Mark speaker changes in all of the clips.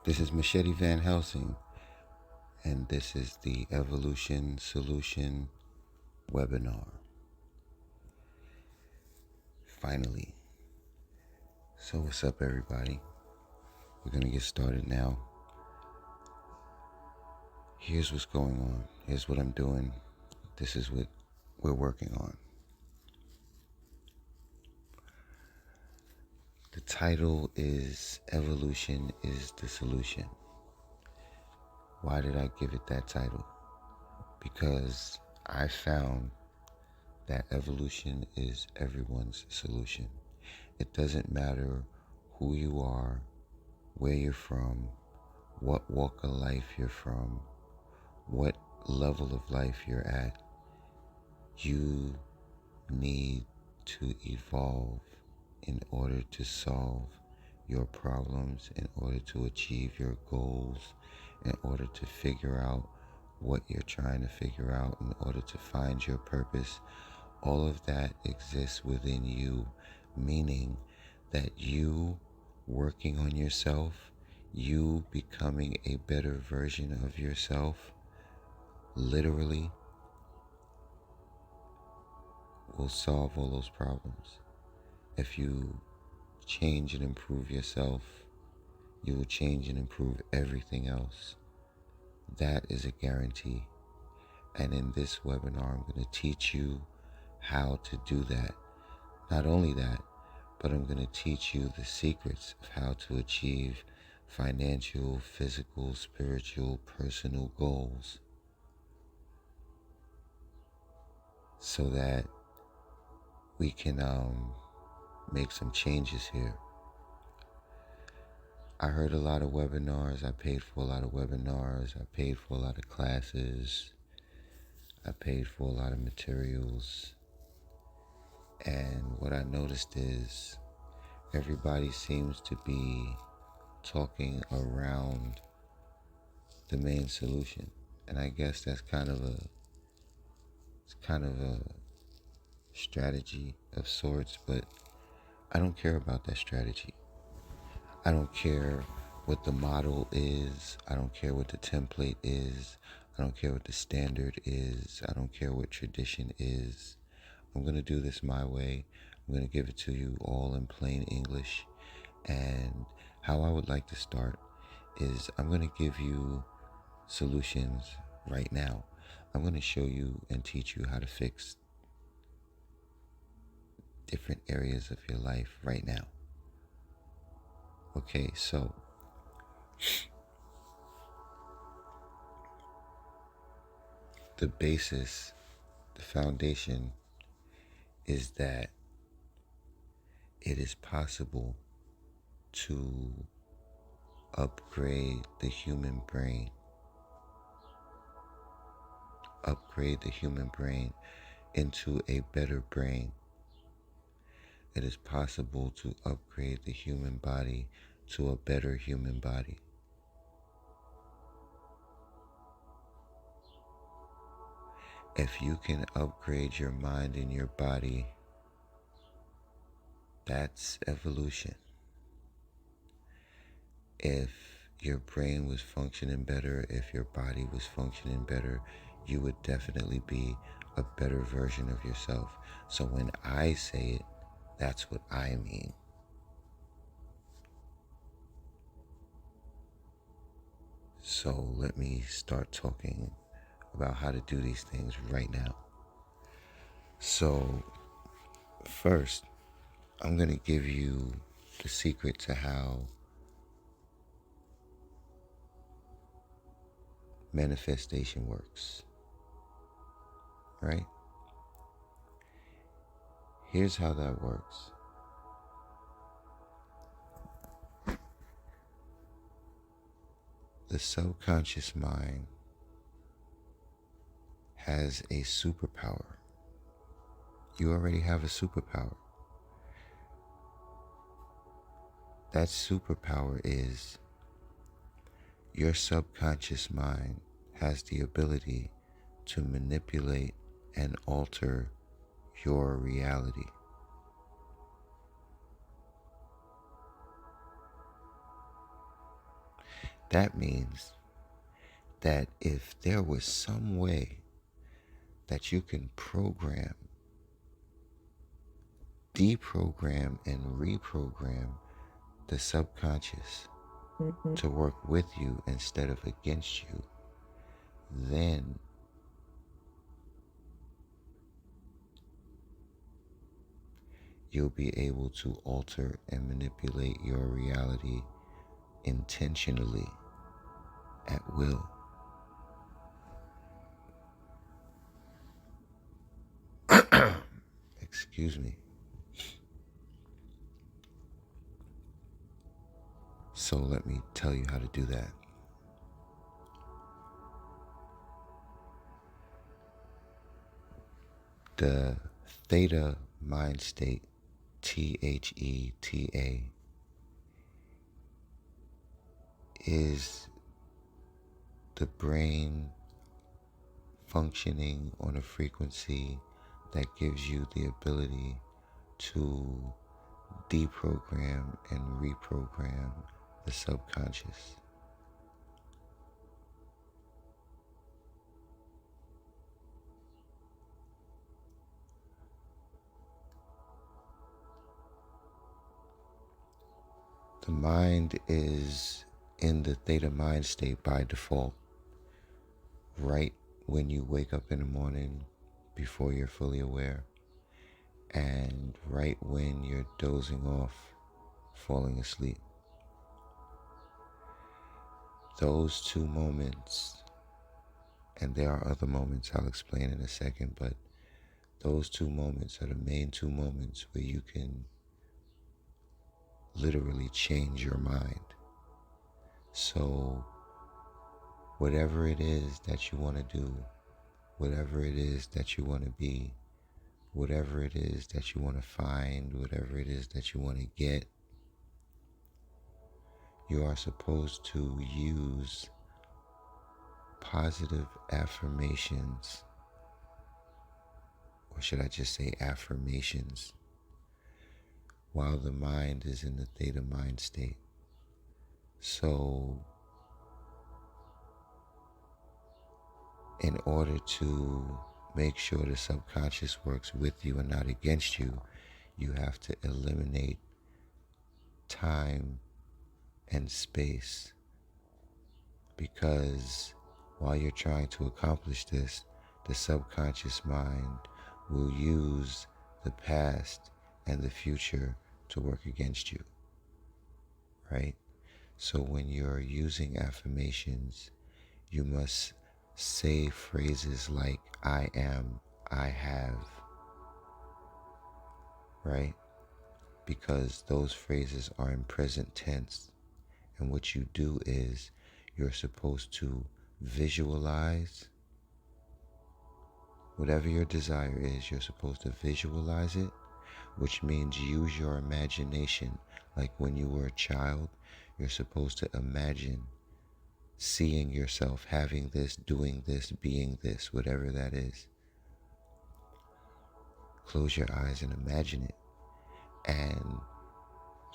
Speaker 1: This is Machette VanHelsing, and this is the Evolution Solution webinar. Finally. So what's up, everybody? We're going to get started now. Here's what's going on. Here's what I'm doing. This is what we're working on. The title is Evolution is the Solution. Why did I give it that title? Because I found that evolution is everyone's solution. It doesn't matter who you are, where you're from, what walk of life you're from, what level of life you're at. You need to evolve in order to solve your problems, in order to achieve your goals, in order to figure out what you're trying to figure out, in order to find your purpose. All of that exists within you, meaning that you working on yourself, you becoming a better version of yourself, literally will solve all those problems. If you change and improve yourself, you will change and improve everything else. That is a guarantee. And in this webinar, I'm going to teach you how to do that. Not only that, but I'm going to teach you the secrets of how to achieve financial, physical, spiritual, personal goals so that we can make some changes here. I heard a lot of webinars. I paid for a lot of webinars. I paid for a lot of classes. I paid for a lot of materials. And what I noticed is everybody seems to be talking around the main solution. And I guess that's kind of a strategy of sorts, but I don't care about that strategy. I don't care what the model is. I don't care what the template is. I don't care what the standard is. I don't care what tradition is. I'm going to do this my way. I'm going to give it to you all in plain English. And how I would like to start is I'm going to give you solutions right now. I'm going to show you and teach you how to fix different areas of your life right now. Okay, so the basis, the foundation is that it is possible to upgrade the human brain. Upgrade the human brain into a better brain. It is possible to upgrade the human body to a better human body. If you can upgrade your mind and your body, that's evolution. If your brain was functioning better, if your body was functioning better, you would definitely be a better version of yourself. So when I say it, that's what I mean. So let me start talking about how to do these things right now. So first, I'm going to give you the secret to how manifestation works. Right? Here's how that works. The subconscious mind has a superpower. You already have a superpower. That superpower is your subconscious mind has the ability to manipulate and alter your reality. That means that if there was some way that you can program, deprogram, and reprogram the subconscious to work with you instead of against you, then you'll be able to alter and manipulate your reality intentionally at will. Excuse me. So let me tell you how to do that. The theta mind state, THETA, is the brain functioning on a frequency that gives you the ability to deprogram and reprogram the subconscious. The mind is in the theta mind state by default, right when you wake up in the morning before you're fully aware, and right when you're dozing off, falling asleep. Those two moments, and there are other moments I'll explain in a second, but those two moments are the main two moments where you can literally change your mind. So whatever it is that you want to do, whatever it is that you want to be, whatever it is that you want to find, whatever it is that you want to get, you are supposed to use positive affirmations, or should I just say affirmations, while the mind is in the theta mind state. So in order to make sure the subconscious works with you and not against you, you have to eliminate time and space, because while you're trying to accomplish this, the subconscious mind will use the past and the future to work against you, right? So when you're using affirmations, you must say phrases like I am, I have, right? Because those phrases are in present tense. And what you do is you're supposed to visualize whatever your desire is. You're supposed to visualize it, which means use your imagination. Like when you were a child, you're supposed to imagine seeing yourself having this, doing this, being this, whatever that is. Close your eyes and imagine it. And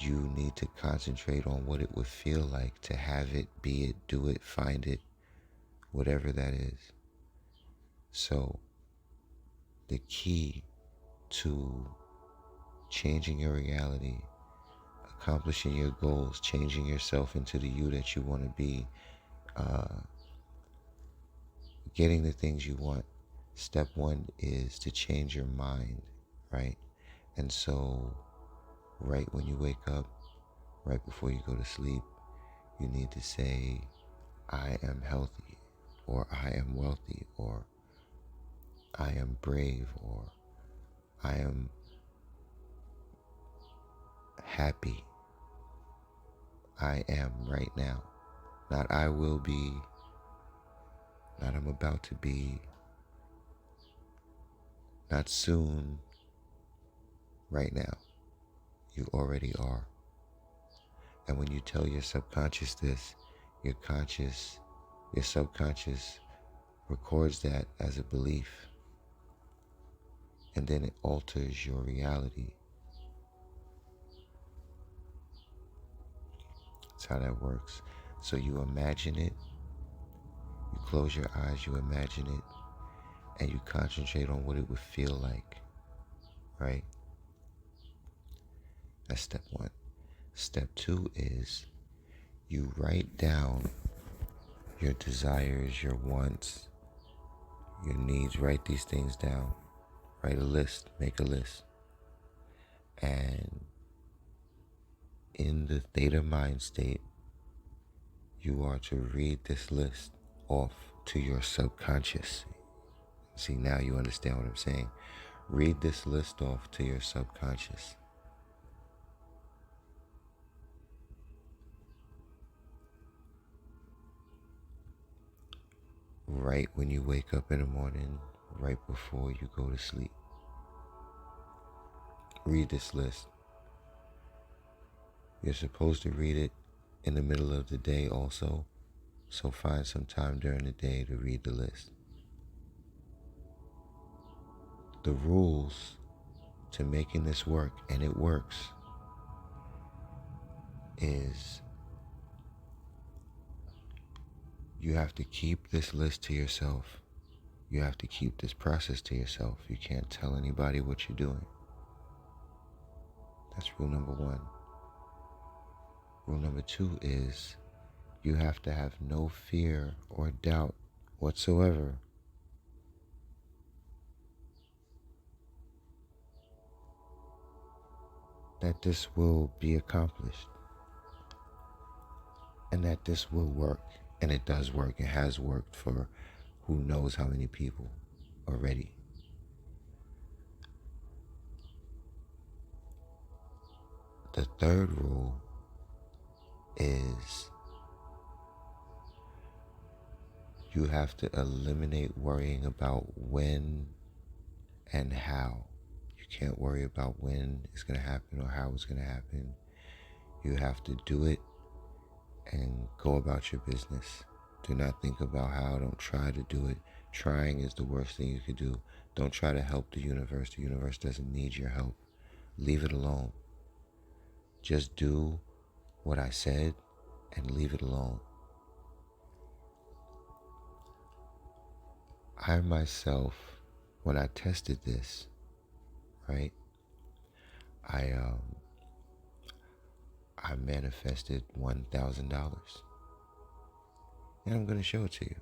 Speaker 1: you need to concentrate on what it would feel like to have it, be it, do it, find it, whatever that is. So the key to changing your reality, accomplishing your goals, changing yourself into the you that you want to be, getting the things you want, step one is to change your mind, right? And so right when you wake up, right before you go to sleep, you need to say, I am healthy, or I am wealthy, or I am brave, or I am happy. I am right now. Not I will be, not I'm about to be, not soon, right now. You already are. And when you tell your subconscious this, your subconscious records that as a belief, and then it alters your reality. That's how that works. So you imagine it, you close your eyes, you imagine it, and you concentrate on what it would feel like, right? That's step one. Step two is you write down your desires, your wants, your needs. Write these things down. Write a list, make a list. And in the theta mind state, you are to read this list off to your subconscious. See, now you understand what I'm saying. Read this list off to your subconscious. Right when you wake up in the morning, right before you go to sleep. Read this list. You're supposed to read it in the middle of the day also, so find some time during the day to read the list. The rules to making this work, and it works, is you have to keep this list to yourself. You have to keep this process to yourself. You can't tell anybody what you're doing. That's rule number one. Rule number two is you have to have no fear or doubt whatsoever that this will be accomplished and that this will work. And it does work. It has worked for who knows how many people already. The third rule is you have to eliminate worrying about when and how. You can't worry about when it's going to happen or how it's going to happen. You have to do it and go about your business. Do not think about how. Don't try to do it. Trying is the worst thing you could do. Don't try to help the universe. The universe doesn't need your help. Leave it alone. Just do what I said and leave it alone. I myself, when I tested this, right, I manifested $1,000. And I'm going to show it to you.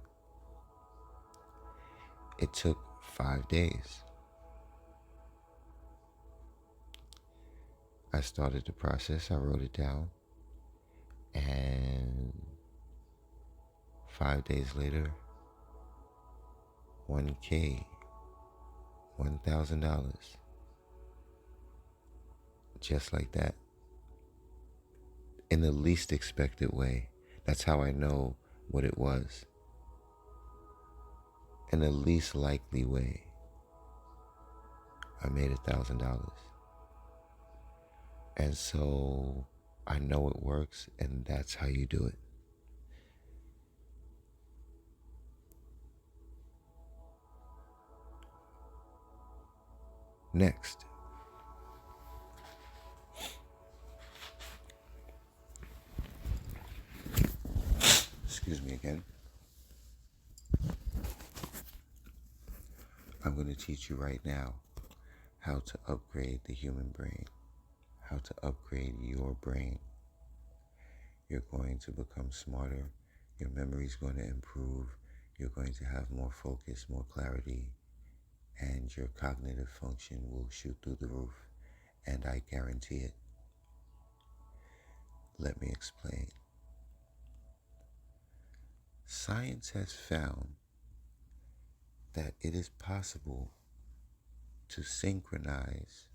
Speaker 1: It took 5 days. I started the process, I wrote it down, and 5 days later, $1,000, $1,000, just like that, in the least expected way. That's how I know what it was. In the least likely way, I made $1,000. And so I know it works, and that's how you do it. Next, excuse me again. I'm going to teach you right now how to upgrade the human brain, how to upgrade your brain. You're going to become smarter. Your memory's going to improve. You're going to have more focus, more clarity, and your cognitive function will shoot through the roof. And I guarantee it. Let me explain. Science has found that it is possible to synchronize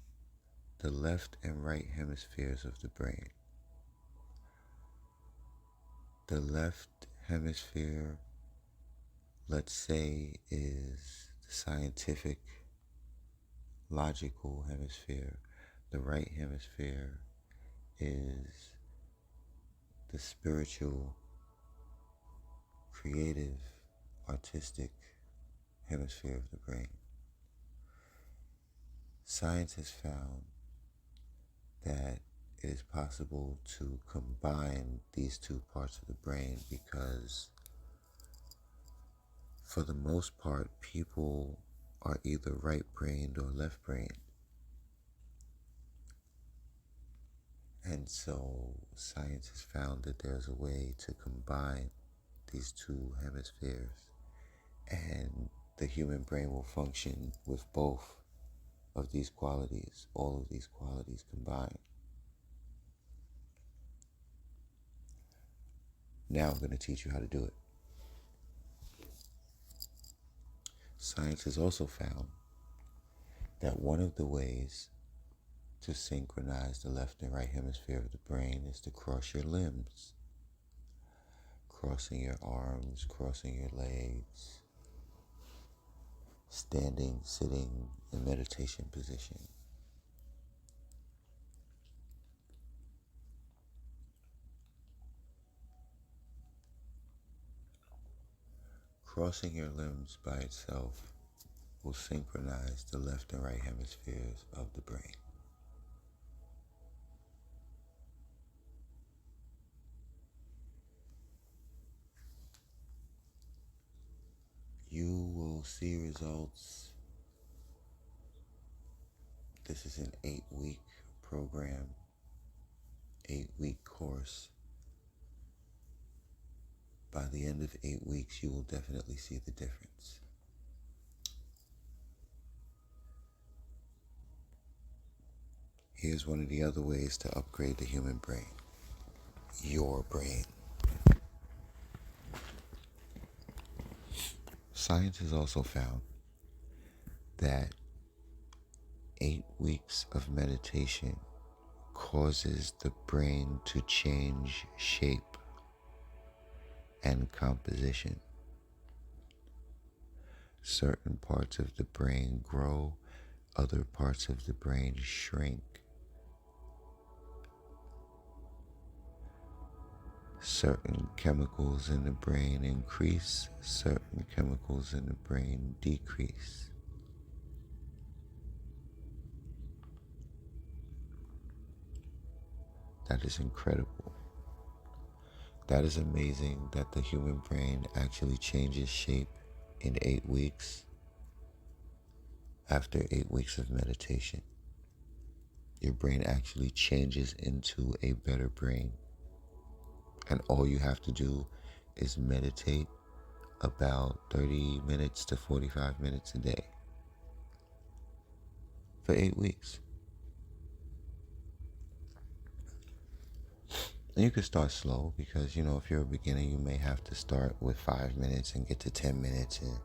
Speaker 1: the left and right hemispheres of the brain. The left hemisphere, let's say, is the scientific, logical hemisphere. The right hemisphere is the spiritual, creative, artistic hemisphere of the brain. Science has found that it is possible to combine these two parts of the brain because, for the most part, people are either right-brained or left-brained. And so science has found that there's a way to combine these two hemispheres, and the human brain will function with both of these qualities, all of these qualities combined. Now I'm going to teach you how to do it. Science has also found that one of the ways to synchronize the left and right hemisphere of the brain is to cross your limbs. Crossing your arms, crossing your legs, standing, sitting in meditation position. Crossing your limbs by itself will synchronize the left and right hemispheres of the brain. You will see results. This is an 8-week program, 8-week course. By the end of 8 weeks, you will definitely see the difference. Here's one of the other ways to upgrade the human brain. Your brain. Science has also found that 8 weeks of meditation causes the brain to change shape and composition. Certain parts of the brain grow, other parts of the brain shrink. Certain chemicals in the brain increase, certain chemicals in the brain decrease. That is incredible. That is amazing that the human brain actually changes shape in 8 weeks after 8 weeks of meditation. Your brain actually changes into a better brain. And all you have to do is meditate about 30 minutes to 45 minutes a day for 8 weeks. And you can start slow because, if you're a beginner, you may have to start with 5 minutes and get to 10 minutes and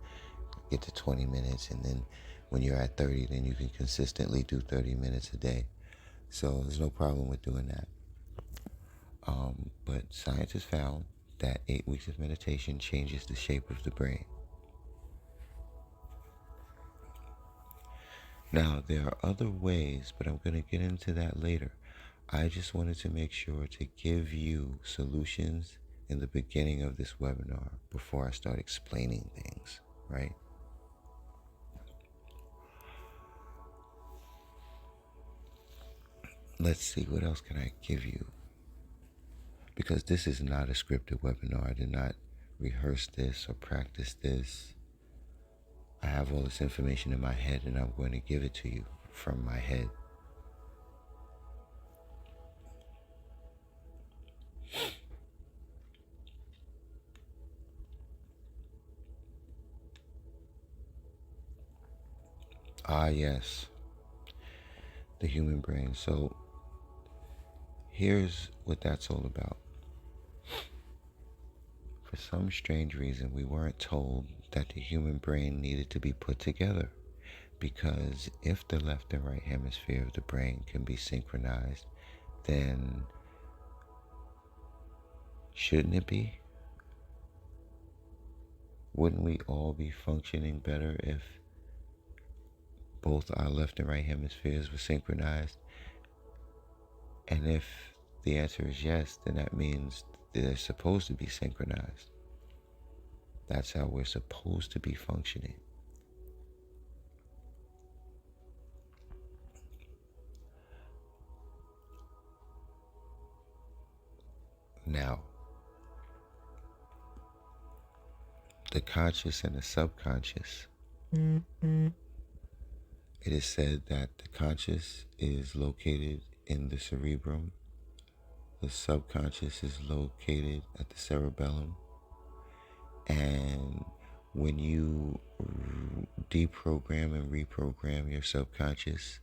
Speaker 1: get to 20 minutes. And then when you're at 30, then you can consistently do 30 minutes a day. So there's no problem with doing that. But science has found that 8 weeks of meditation changes the shape of the brain. Now, there are other ways, but I'm going to get into that later. I just wanted to make sure to give you solutions in the beginning of this webinar before I start explaining things, right? Let's see, what else can I give you? Because this is not a scripted webinar. I did not rehearse this or practice this. I have all this information in my head and I'm going to give it to you from my head. Ah, yes, the human brain. So here's what that's all about. For some strange reason, we weren't told that the human brain needed to be put together, because if the left and right hemisphere of the brain can be synchronized, then shouldn't it be? Wouldn't we all be functioning better if both our left and right hemispheres were synchronized? And if the answer is yes, then that means they're supposed to be synchronized. That's how we're supposed to be functioning. Now, the conscious and the subconscious. It is said that the conscious is located in the cerebrum, the subconscious is located at the cerebellum, and when you deprogram and reprogram your subconscious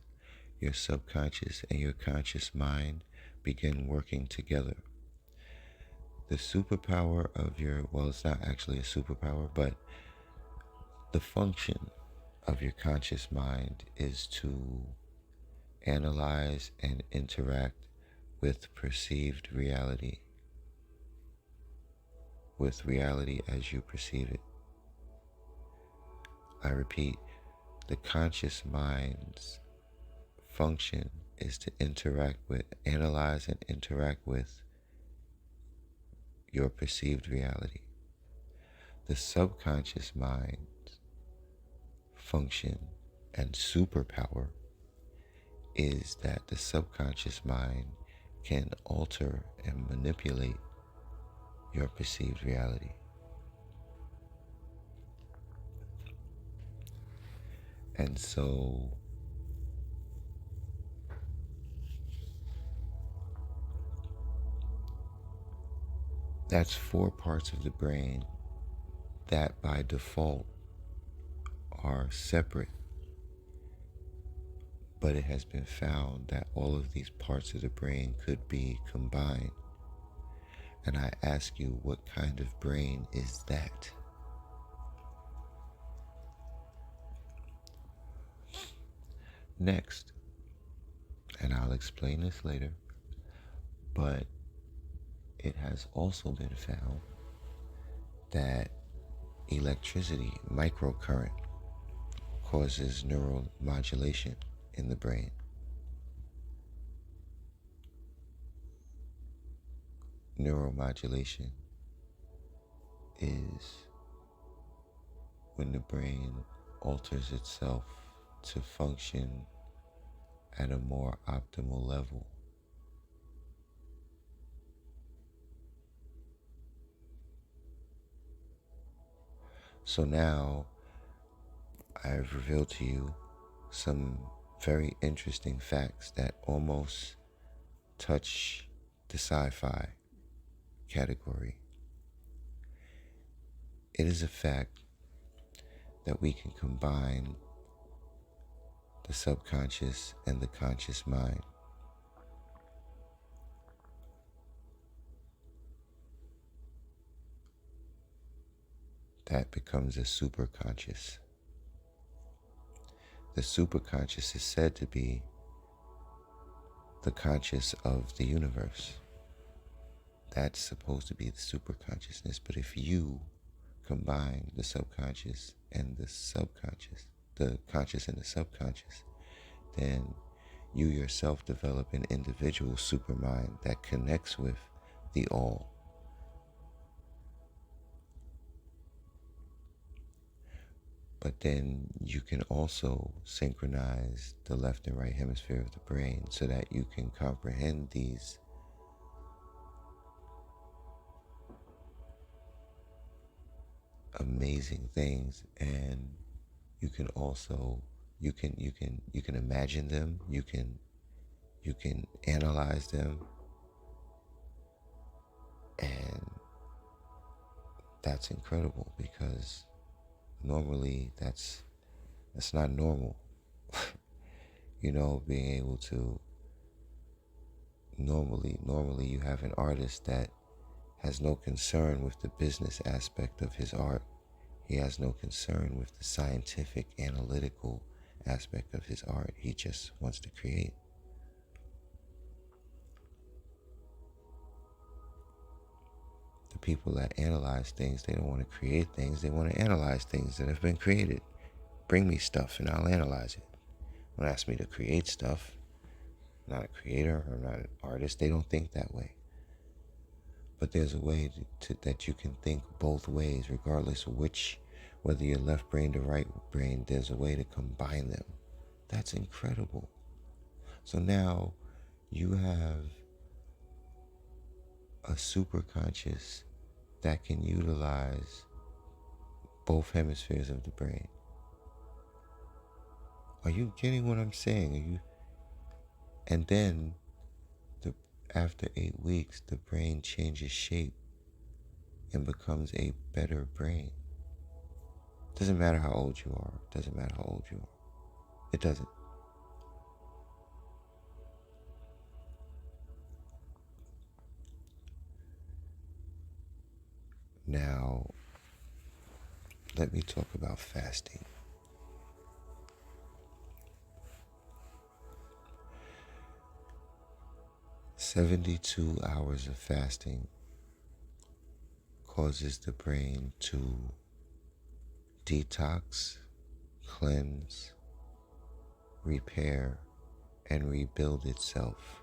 Speaker 1: and your conscious mind begin working together. The superpower of well, it's not actually a superpower, but the function of your conscious mind is to analyze and interact with perceived reality, with reality as you perceive it. I repeat, the conscious mind's function is to analyze and interact with your perceived reality. The subconscious mind's function and superpower is that the subconscious mind can alter and manipulate your perceived reality. And so that's 4 parts of the brain that by default are separate. But it has been found that all of these parts of the brain could be combined. And I ask you, what kind of brain is that? Next, and I'll explain this later, but it has also been found that electricity, microcurrent, causes neural modulation in the brain. Neuromodulation is when the brain alters itself to function at a more optimal level. So now I've revealed to you some very interesting facts that almost touch the sci-fi category. It is a fact that we can combine the subconscious and the conscious mind. That becomes a superconscious. The superconscious is said to be the conscious of the universe. That's supposed to be the superconsciousness. But if you combine the subconscious and the subconscious, the conscious and the subconscious, then you yourself develop an individual supermind that connects with the all. But then you can also synchronize the left and right hemisphere of the brain so that you can comprehend these amazing things, and you can also you can imagine them, you can analyze them, and that's incredible because normally that's not normal. Being able to normally you have an artist that has no concern with the business aspect of his art. He has no concern with the scientific, analytical aspect of his art. He just wants to create. The people that analyze things, they don't want to create things. They want to analyze things that have been created. Bring me stuff and I'll analyze it. Don't ask me to create stuff. I'm not a creator. I'm not an artist. They don't think that way. But there's a way that you can think both ways, regardless of whether you're left brain or right brain, there's a way to combine them. That's incredible. So now you have a superconscious that can utilize both hemispheres of the brain. Are you getting what I'm saying? Are you? And then after 8 weeks, the brain changes shape and becomes a better brain. Doesn't matter how old you are. Doesn't matter how old you are. It doesn't. Now, let me talk about fasting. "72 hours of fasting causes the brain to detox, cleanse, repair, and rebuild itself.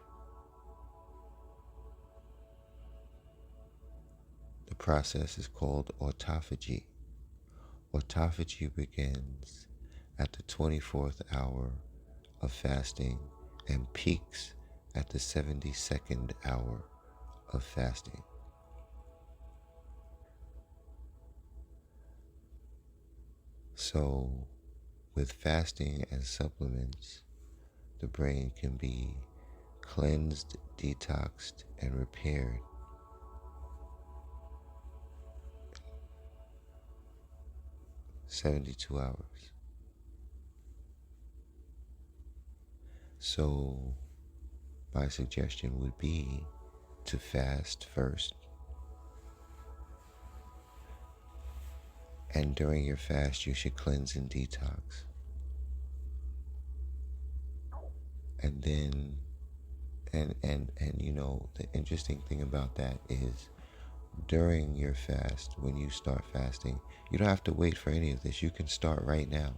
Speaker 1: The process is called autophagy. Autophagy begins at the 24th hour of fasting and peaks at the 72nd hour of fasting. So, with fasting and supplements, the brain can be cleansed, detoxed, and repaired 72 hours. So, my suggestion would be to fast first. And during your fast, you should cleanse and detox. And then, and you know, the interesting thing about that is during your fast, when you start fasting, you don't have to wait for any of this. You can start right now.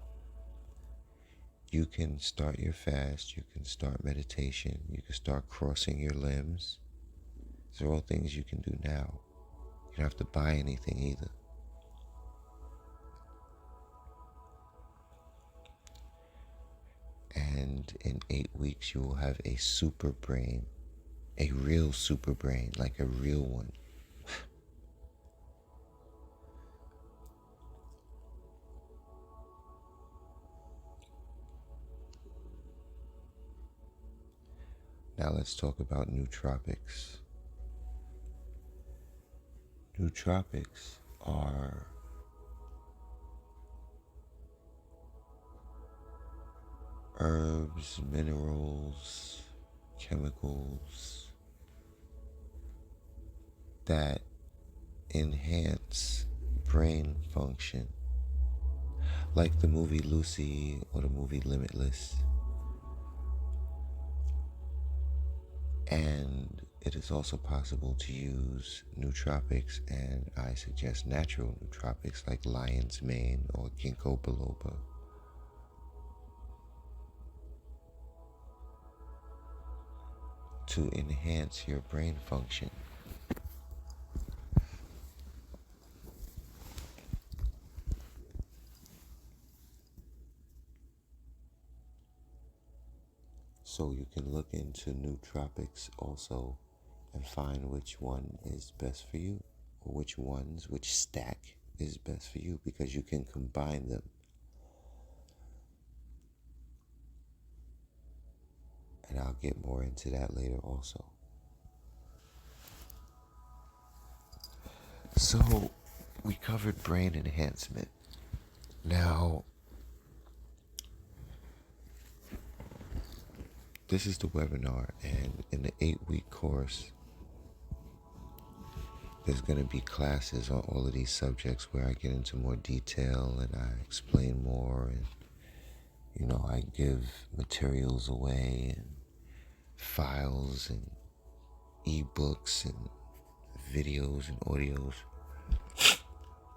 Speaker 1: You can start your fast. You can start meditation. You can start crossing your limbs. These are all things you can do now. You don't have to buy anything either. And in 8 weeks, you will have a super brain, a real super brain, like a real one. Now let's talk about nootropics. Nootropics are herbs, minerals, chemicals that enhance brain function, like the movie Lucy or the movie Limitless. And it is also possible to use nootropics, and I suggest natural nootropics like lion's mane or ginkgo biloba, to enhance your brain function. So you can look into nootropics also and find which one is best for you, or which stack is best for you, because you can combine them. And I'll get more into that later also. So we covered brain enhancement. Now, this is the webinar, and in the 8-week course, there's going to be classes on all of these subjects where I get into more detail and I explain more, and you know, I give materials away and files and ebooks and videos and audios.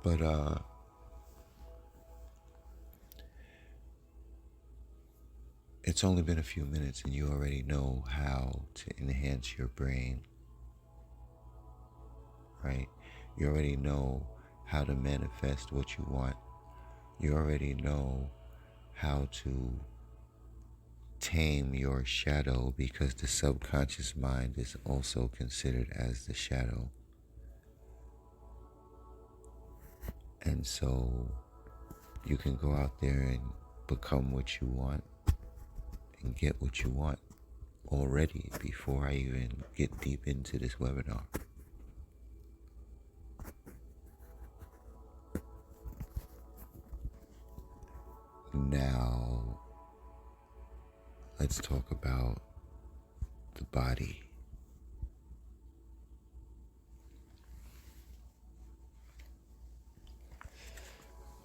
Speaker 1: But it's only been a few minutes and you already know how to enhance your brain, right? You already know how to manifest what you want. You already know how to tame your shadow, because the subconscious mind is also considered as the shadow. And so you can go out there and become what you want and get what you want already before I even get deep into this webinar. Now, let's talk about the body.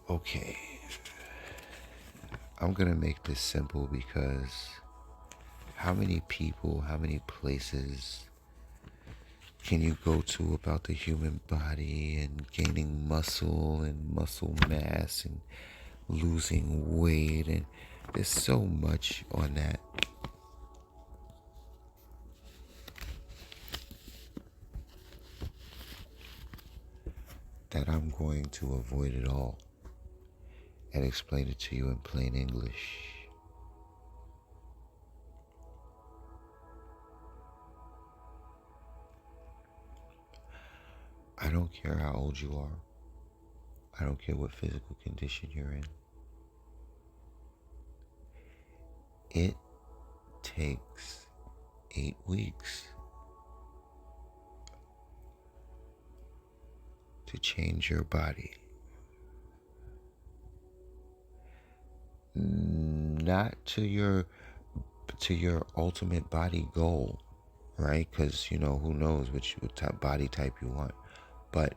Speaker 1: Okay, I'm gonna make this simple because how many people, how many places can you go to about the human body and gaining muscle and muscle mass and losing weight? And there's so much on that. That I'm going to avoid it all and explain it to you in plain English. I don't care how old you are. I don't care what physical condition you're in. It takes 8 weeks to change your body. Not to your ultimate body goal, right? Because, who knows what body type you want. But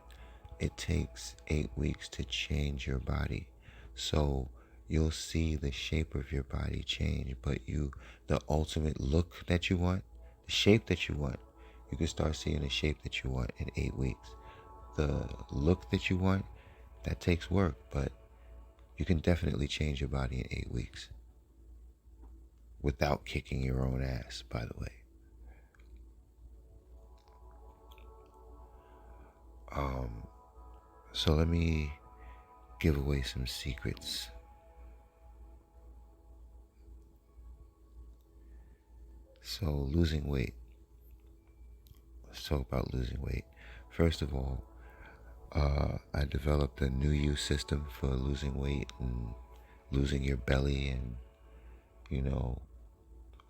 Speaker 1: it takes 8 weeks to change your body. So you'll see the shape of your body change, but the ultimate look that you want, the shape that you want, you can start seeing the shape that you want in 8 weeks. The look that you want, that takes work, but you can definitely change your body in 8 weeks without kicking your own ass, by the way. So let me give away some secrets. So losing weight. Let's talk about losing weight. First of all, I developed a new use system for losing weight and losing your belly, and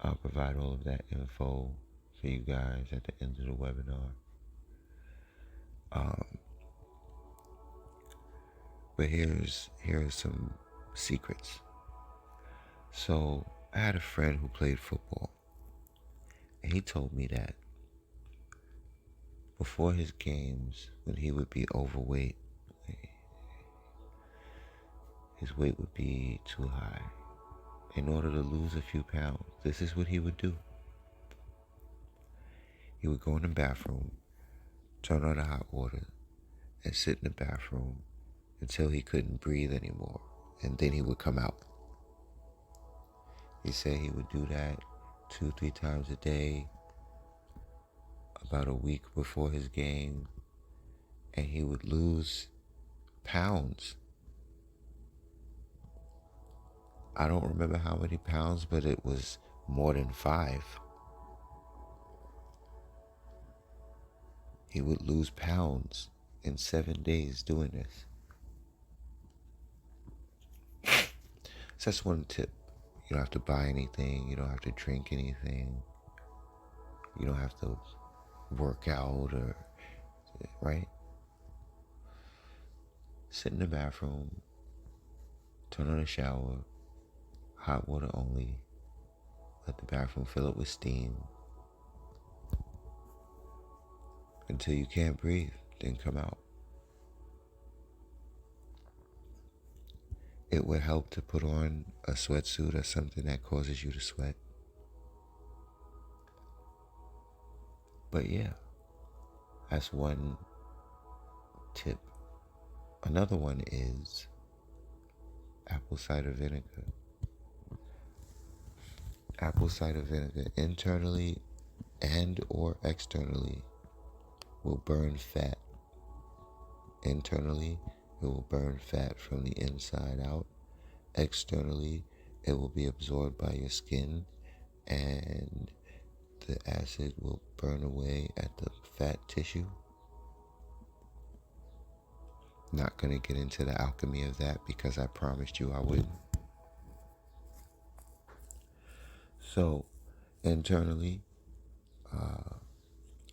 Speaker 1: I'll provide all of that info for you guys at the end of the webinar. But here are some secrets. So I had a friend who played football, and he told me that before his games, when he would be overweight, his weight would be too high. In order to lose a few pounds, this is what he would do. He would go in the bathroom, turn on the hot water, and sit in the bathroom until he couldn't breathe anymore, and then he would come out. He said he would do that 2-3 times a day, about a week before his game, and he would lose pounds. I don't remember how many pounds, but it was more than 5. He would lose pounds in 7 days doing this. So that's one tip. You don't have to buy anything. You don't have to drink anything. You don't have to work out right? Sit in the bathroom, turn on the shower, hot water only, let the bathroom fill up with steam until you can't breathe, then come out. It would help to put on a sweatsuit or something that causes you to sweat. But yeah, that's one tip. Another one is apple cider vinegar. Apple cider vinegar, internally and or externally, will burn fat. Internally, it will burn fat from the inside out. Externally, it will be absorbed by your skin and the acid will burn away at the fat tissue. Not going to get into the alchemy of that because I promised you I wouldn't. So, internally,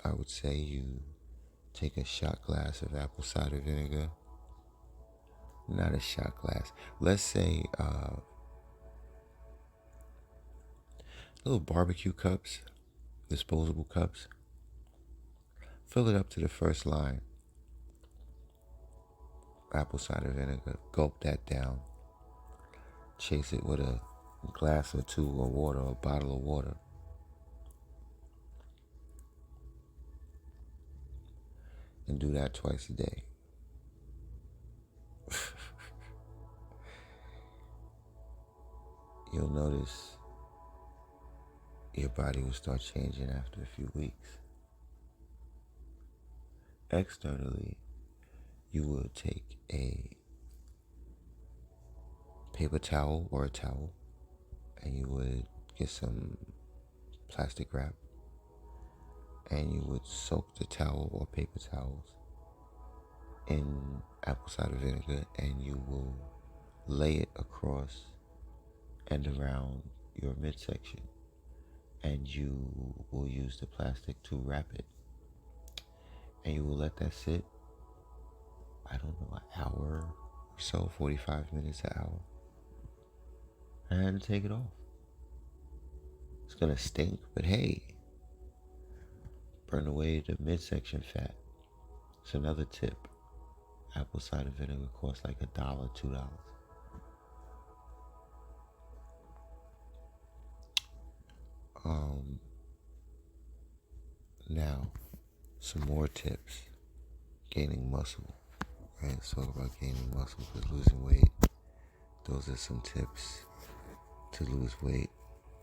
Speaker 1: I would say you take a shot glass of apple cider vinegar. Not a shot glass. Let's say little barbecue cups, disposable cups. Fill it up to the first line. Apple cider vinegar. Gulp that down. Chase it with a glass or two of water, or a bottle of water. And do that twice a day. You'll notice your body will start changing after a few weeks. Externally, you will take a paper towel or a towel, and you would get some plastic wrap, and you would soak the towel or paper towels in apple cider vinegar, and you will lay it across and around your midsection, and you will use the plastic to wrap it, and you will let that sit, I don't know, an hour or so, 45 minutes, an hour, and take it off. It's gonna stink, but hey, burn away the midsection fat. It's another tip. Apple cider vinegar costs like $1, $2. Now, some more tips. Gaining muscle. Right, let's talk about gaining muscle, because losing weight. Those are some tips to lose weight.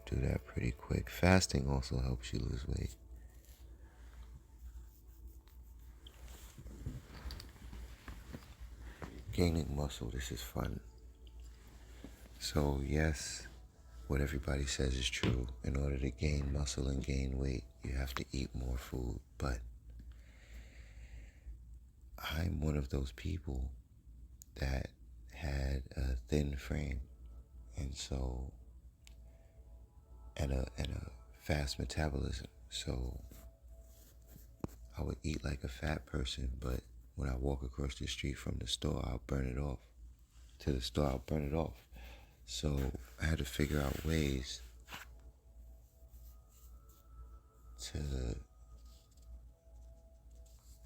Speaker 1: Do that pretty quick. Fasting also helps you lose weight. Gaining muscle, this is fun. So yes, what everybody says is true. In order to gain muscle and gain weight, you have to eat more food. But I'm one of those people that had a thin frame, and so and a fast metabolism. So I would eat like a fat person, but when I walk across the street from the store, I'll burn it off. To the store, I'll burn it off. So I had to figure out ways to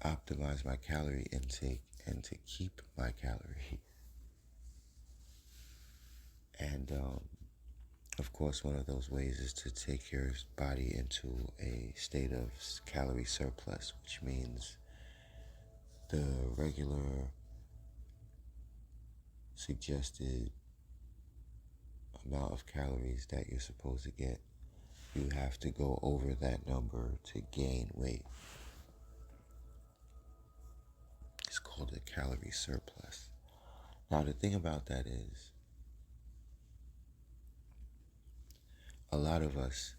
Speaker 1: optimize my calorie intake and to keep my calories. And of course, one of those ways is to take your body into a state of calorie surplus, which means the regular suggested amount of calories that you're supposed to get, you have to go over that number to gain weight. It's called a calorie surplus. Now, the thing about that is, a lot of us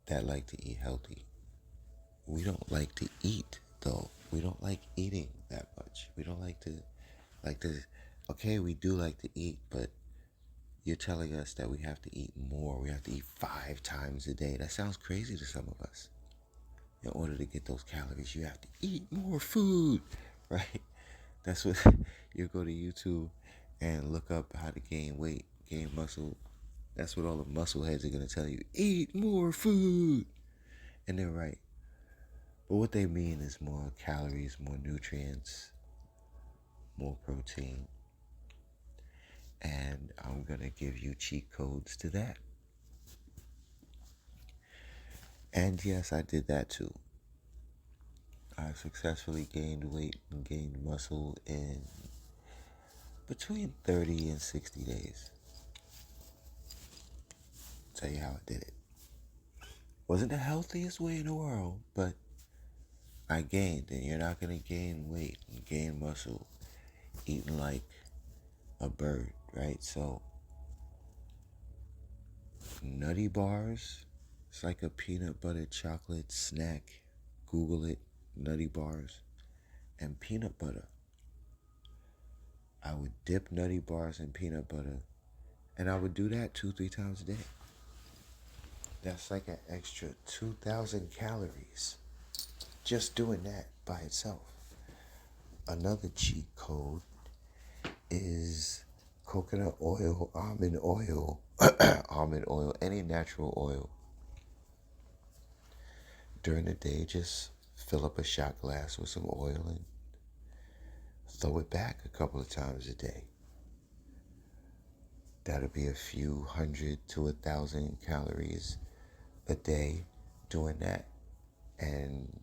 Speaker 1: that like to eat healthy, we don't like to eat, though. We don't like eating that much. We don't like to, okay, we do like to eat, but you're telling us that we have to eat more. We have to eat 5 times a day. That sounds crazy to some of us. In order to get those calories, you have to eat more food, right? That's what you go to YouTube and look up how to gain weight, gain muscle. That's what all the muscle heads are going to tell you. Eat more food. And they're right. But what they mean is more calories, more nutrients, more protein. And I'm going to give you cheat codes to that. And yes, I did that too. I successfully gained weight and gained muscle in between 30 and 60 days. I'll tell you how I did it. Wasn't the healthiest way in the world, but I gained. And you're not going to gain weight and gain muscle eating like a bird, right? So nutty bars. It's like a peanut butter chocolate snack. Google it, nutty bars, and peanut butter. I would dip nutty bars in peanut butter, and I would do that 2, 3 times a day. That's like an extra 2,000 calories just doing that by itself. Another cheat code is coconut oil, almond oil, any natural oil. During the day, just fill up a shot glass with some oil and throw it back a couple of times a day. That'll be a few hundred to 1,000 calories a day doing that. And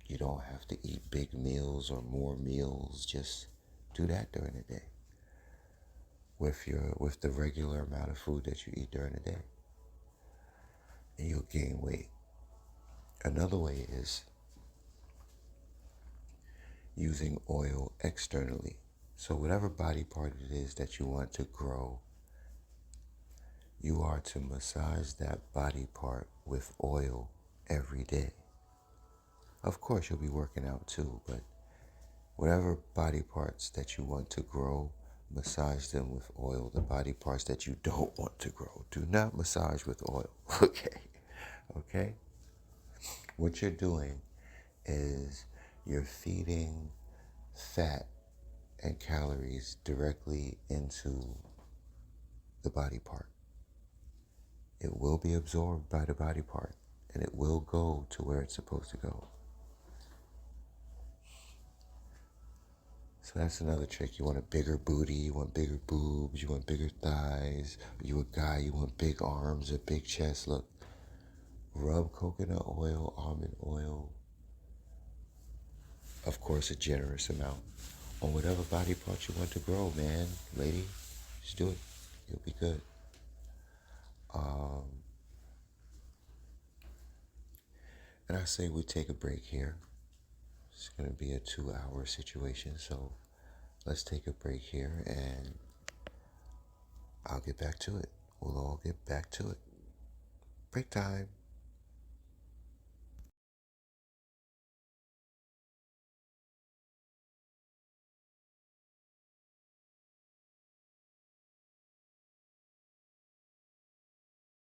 Speaker 1: you don't have to eat big meals or more meals. Just do that during the day with the regular amount of food that you eat during the day. And you'll gain weight. Another way is using oil externally. So whatever body part it is that you want to grow, you are to massage that body part with oil every day. Of course, you'll be working out too, but whatever body parts that you want to grow, massage them with oil. The body parts that you don't want to grow, do not massage with oil. Okay? What you're doing is you're feeding fat and calories directly into the body part. It will be absorbed by the body part, and it will go to where it's supposed to go. So that's another trick. You want a bigger booty, you want bigger boobs, you want bigger thighs. You a guy, you want big arms, a big chest. Look, rub coconut oil, almond oil, of course a generous amount, on whatever body part you want to grow, man, lady. Just do it. You'll be good. And I say we take a break here. It's going to be a 2-hour situation, so let's take a break here and I'll get back to it. We'll all get back to it. Break time.